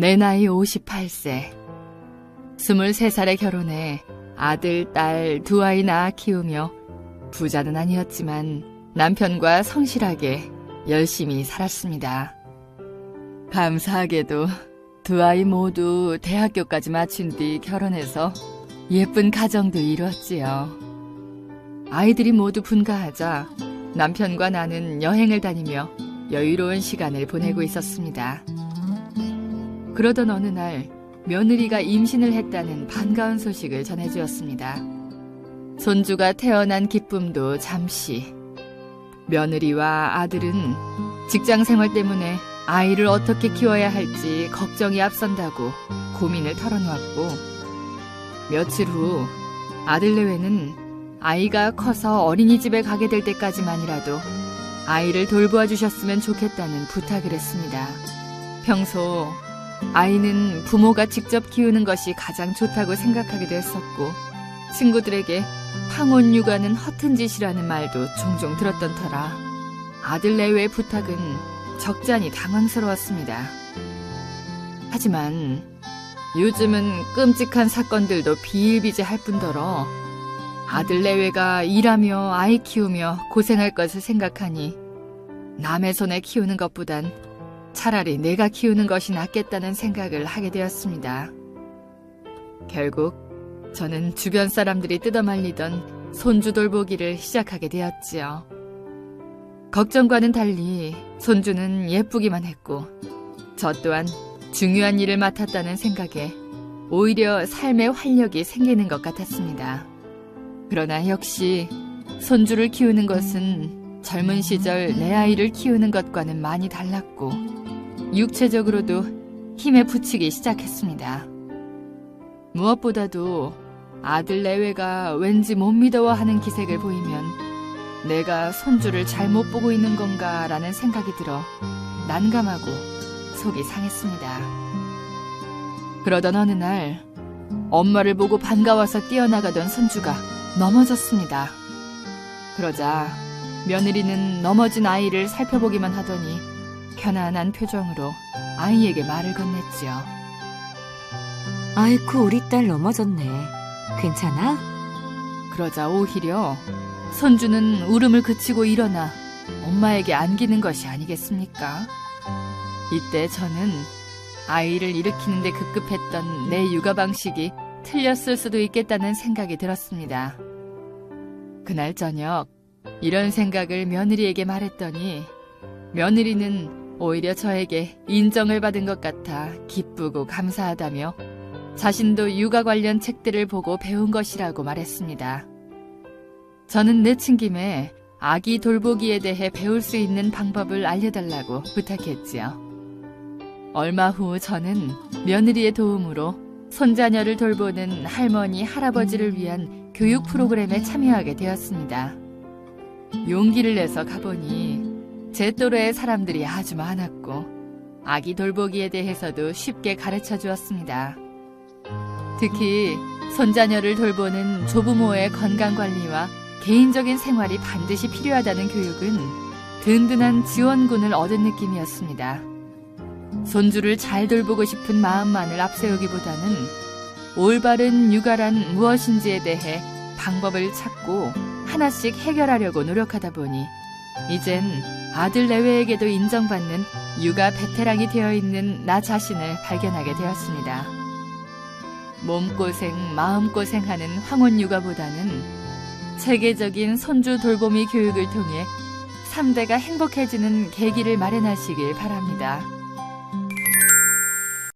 내 나이 58세. 23살에 결혼해 아들, 딸 두 아이 낳아 키우며 부자는 아니었지만 남편과 성실하게 열심히 살았습니다. 감사하게도 두 아이 모두 대학교까지 마친 뒤 결혼해서 예쁜 가정도 이루었지요. 아이들이 모두 분가하자 남편과 나는 여행을 다니며 여유로운 시간을 보내고 있었습니다. 그러던 어느 날 며느리가 임신을 했다는 반가운 소식을 전해주었습니다. 손주가 태어난 기쁨도 잠시. 며느리와 아들은 직장 생활 때문에 아이를 어떻게 키워야 할지 걱정이 앞선다고 고민을 털어놓았고, 며칠 후 아들 내외는 아이가 커서 어린이집에 가게 될 때까지만이라도 아이를 돌보아 주셨으면 좋겠다는 부탁을 했습니다. 평소 아이는 부모가 직접 키우는 것이 가장 좋다고 생각하기도 했었고, 친구들에게 황혼 육아는 허튼 짓이라는 말도 종종 들었던 터라 아들 내외의 부탁은 적잖이 당황스러웠습니다. 하지만 요즘은 끔찍한 사건들도 비일비재할 뿐더러 아들 내외가 일하며 아이 키우며 고생할 것을 생각하니 남의 손에 키우는 것보단 차라리 내가 키우는 것이 낫겠다는 생각을 하게 되었습니다. 결국 저는 주변 사람들이 뜯어말리던 손주 돌보기를 시작하게 되었지요. 걱정과는 달리 손주는 예쁘기만 했고 저 또한 중요한 일을 맡았다는 생각에 오히려 삶의 활력이 생기는 것 같았습니다. 그러나 역시 손주를 키우는 것은 젊은 시절 내 아이를 키우는 것과는 많이 달랐고 육체적으로도 힘에 부치기 시작했습니다. 무엇보다도 아들 내외가 왠지 못 믿어하는 기색을 보이면 내가 손주를 잘못 보고 있는 건가라는 생각이 들어 난감하고 속이 상했습니다. 그러던 어느 날 엄마를 보고 반가워서 뛰어나가던 손주가 넘어졌습니다. 그러자 며느리는 넘어진 아이를 살펴보기만 하더니 편안한 표정으로 아이에게 말을 건넸지요. 아이쿠, 우리 딸 넘어졌네. 괜찮아? 그러자 오히려 손주는 울음을 그치고 일어나 엄마에게 안기는 것이 아니겠습니까? 이때 저는 아이를 일으키는데 급급했던 내 육아 방식이 틀렸을 수도 있겠다는 생각이 들었습니다. 그날 저녁 이런 생각을 며느리에게 말했더니 며느리는 오히려 저에게 인정을 받은 것 같아 기쁘고 감사하다며 자신도 육아 관련 책들을 보고 배운 것이라고 말했습니다. 저는 내친 김에 아기 돌보기에 대해 배울 수 있는 방법을 알려달라고 부탁했지요. 얼마 후 저는 며느리의 도움으로 손자녀를 돌보는 할머니, 할아버지를 위한 교육 프로그램에 참여하게 되었습니다. 용기를 내서 가보니 제 또래의 사람들이 아주 많았고 아기 돌보기에 대해서도 쉽게 가르쳐 주었습니다. 특히 손자녀를 돌보는 조부모의 건강관리와 개인적인 생활이 반드시 필요하다는 교육은 든든한 지원군을 얻은 느낌이었습니다. 손주를 잘 돌보고 싶은 마음만을 앞세우기보다는 올바른 육아란 무엇인지에 대해 방법을 찾고 하나씩 해결하려고 노력하다 보니 이젠 아들 내외에게도 인정받는 육아 베테랑이 되어 있는 나 자신을 발견하게 되었습니다. 몸고생, 마음고생하는 황혼 육아보다는 체계적인 손주 돌보미 교육을 통해 3대가 행복해지는 계기를 마련하시길 바랍니다.